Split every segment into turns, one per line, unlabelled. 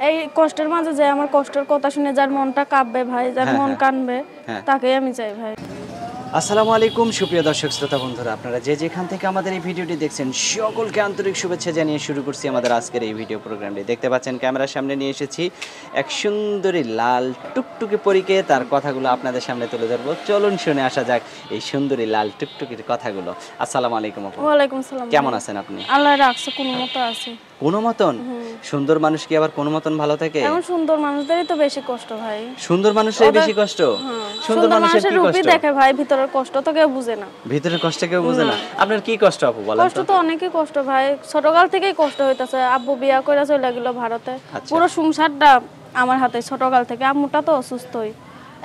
এই কষ্টের মাঝে যে আমার কষ্টের কথা শুনে যার মনটা কাঁপবে ভাই, যার মন কানবে, তাকেই আমি চাই ভাই।
আসসালামু আলাইকুম সুপ্রিয় দর্শক শ্রোতা বন্ধুরা, আপনারা যে যেখান থেকে আমাদের এই ভিডিওটি দেখছেন সকলকে আন্তরিক শুভেচ্ছা জানিয়ে শুরু করছি আমাদের আজকের এই ভিডিও প্রোগ্রামটি। দেখতে পাচ্ছেন ক্যামেরার সামনে নিয়ে এসেছি এক সুন্দরী লাল টুকটুকি পরীকে, তার কথাগুলো আপনাদের সামনে তুলে ধরবো। চলুন শুনে আসা যাক এই সুন্দরী লাল টুকটুকির কথাগুলো। আসসালামু আলাইকুম আপু।
ওয়ালাইকুম সালাম।
কেমন আছেন আপনি?
আল্লাহ রাখছে, কোনো মতো আছে।
কোনো মতন? সুন্দর মানুষ কি আবার কোনো মতন ভালো থাকে?
এমন সুন্দর মানুষদেরই তো বেশি কষ্ট ভাই।
সুন্দর মানুষেরই বেশি কষ্ট? সুন্দর মানুষের কি
রূপই
কষ্ট
দেখে ভাই, ভিতরের কষ্ট তো কেউ বুঝে না।
ভিতরের কষ্ট কেউ বুঝে না। আপনার কি কষ্ট আপু বলেন তো?
কষ্ট তো অনেকই কষ্ট ভাই, ছোটকাল থেকেই কষ্ট হইতাছে। আব্বু বিয়া করে চলে গেল ভারতে, পুরো সংসারটা আমার হাতে। ছোটকাল থেকে আম্মুটা তো অসুস্থই,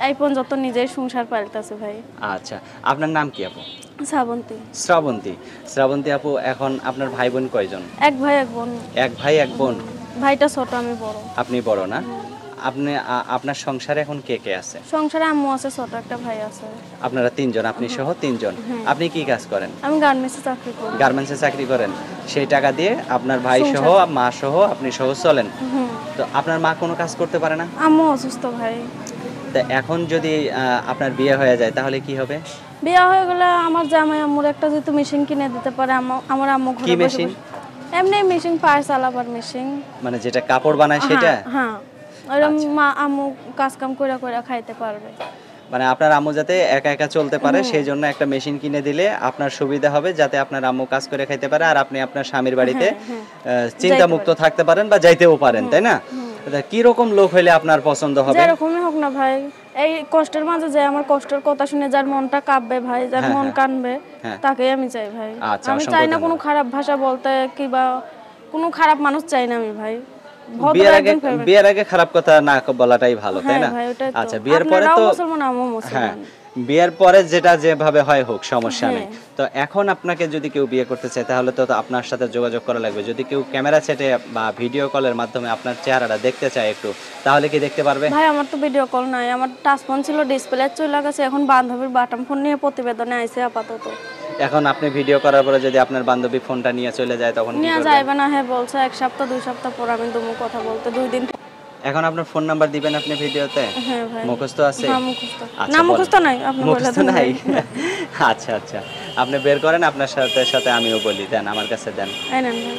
এই পর্যন্ত নিজেই সংসার পাল্টাছে ভাই।
আচ্ছা, আপনার নাম কি আপু?
শ্রাবন্তী।
শ্রাবন্তী। শ্রাবন্তী আপু, এখন আপনার ভাই বোন কয়জন?
এক ভাই এক বোন।
এক ভাই এক বোন।
ভাইটা ছোট, আমি বড়।
আপনি বড় না? আপনি আপনার সংসারে এখন কে কে আছে?
সংসারে আম্মু আছে, ছোট একটা ভাই আছে।
আপনারা তিনজন, আপনি সহ তিনজন। আপনি কি কাজ করেন?
আমি গার্মেন্টসে চাকরি করি।
গার্মেন্টসে চাকরি করেন। সেই টাকা দিয়ে আপনার ভাই সহ, মা সহ, আপনি সহ চলেন। তো আপনার মা কোনো কাজ করতে পারে না?
আম্মু অসুস্থ ভাই।
তা এখন যদি আপনার বিয়ে হয়ে যায় তাহলে কি হবে?
বিয়ে হয়ে গেলে আমার জামাই আম্মুর একটা যেহেতু মেশিন কিনে দিতে পারে, আমার আম্মু ঘরে
কি মেশিন?
এমনি মেশিন, পায়ের চালাবার মেশিন।
মানে যেটা কাপড় বানায় সেটা?
হ্যাঁ, ওরকম মা আম্মু কাজ কাম করে করে খাইতে পারবে।
মানে আপনার আম্মু যাতে একা একা চলতে পারে সেই জন্য একটা মেশিন কিনে দিলে আপনার সুবিধা হবে, যাতে আপনার আম্মু কাজ করে খাইতে পারে আর আপনি আপনার স্বামীর বাড়িতে চিন্তা মুক্ত থাকতে পারেন বা যাইতেও পারেন, তাই না? কি রকম লোক হইলে আপনার পছন্দ হবে?
যেরকমই হোক না ভাই, এই কষ্টের মাঝে যে আমার কষ্টের কথা শুনে যার মনটা কাঁপবে ভাই, যার মন কানবে, তাকেই আমি চাই ভাই। আমি চাই না কোনো খারাপ ভাষা বলতে, কিবা কোনো খারাপ মানুষ চাই না আমি ভাই।
বিয়ের আগে খারাপ কথা না বলাটাই ভালো, তাই না? আচ্ছা, বিয়ের পরে তো হ্যাঁ, বিয়ের পরে যেটা যেভাবে হয় হোক, সমস্যা নেই। তো এখন আপনাকে যদি কেউ বিয়ে করতে চায় তাহলে তো আপনার সাথে যোগাযোগ করা লাগবে। যদি কেউ ক্যামেরা চ্যাটে বা ভিডিও কলের মাধ্যমে আপনার চেহারাটা দেখতে চায় একটু, তাহলে কি দেখতে পারবে?
ভাই আমার তো ভিডিও কল নাই, আমার টাচ ফোন ছিল, ডিসপ্লে চলে গেছে। এখন বান্ধবীর বাটন ফোন নিয়ে প্রতিবেদনে আইছে আপাতত।
এখন আপনি ভিডিও করার পরে যদি আপনার বান্ধবী ফোনটা নিয়ে চলে যায় তখন কি করবেন?
নিয়ে যাইবে না, হ্যাঁ বলছে 1 সপ্তাহ 2 সপ্তাহ পর আমি দুমু কথা বলতে, 2 দিন।
এখন আপনার ফোন নাম্বার দিবেন আপনি ভিডিওতে?
হ্যাঁ ভাই।
মুখস্থ আছে?
হ্যাঁ মুখস্থ। না মুখস্থ নাই, আপনি বলে
মুখস্থ নাই। আচ্ছা আচ্ছা, আপনি বের করেন, আপনার সাথে সাথে আমিও বলি, দেন আমার কাছে দেন।
এই নেন ভাই।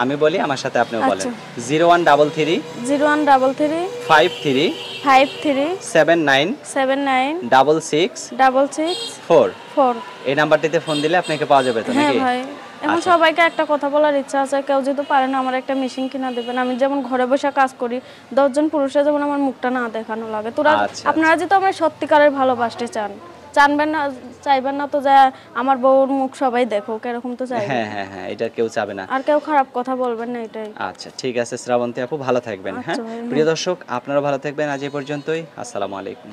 আমি বলি, আমার সাথে আপনিও বলেন। 0133
0133
53
53
79
79
66
66
4
4।
এই নাম্বারটিতে ফোন দিলে আপনাকে পাওয়া যাবে তো নাকি?
হ্যাঁ ভাই। এখন সবাইকে একটা কথা বলার ইচ্ছা আছে, কেউ যদি পারে না আমার একটা মেশিন কিনা দিবেন। আমি যেমন ঘরে বসে কাজ করি, 10 জন পুরুষে যেমন আমার মুখটা না দেখানো লাগে। তোরা আপনারা যদি আমার সত্যিকারের ভালোবাসতে চানবেন না, চাইবেন না তো যে আমার বউর মুখ সবাই দেখো, এরকম তো চাইবেন।
হ্যাঁ হ্যাঁ হ্যাঁ, এটা কেউ চাবে না।
আর কেউ খারাপ কথা বলবেন না, এটাই।
আচ্ছা ঠিক আছে শ্রাবন্তী আপু, ভালো থাকবেন। হ্যাঁ প্রিয় দর্শক, আপনারা ভালো থাকবেন। আজ এই পর্যন্তই। আসসালামু আলাইকুম।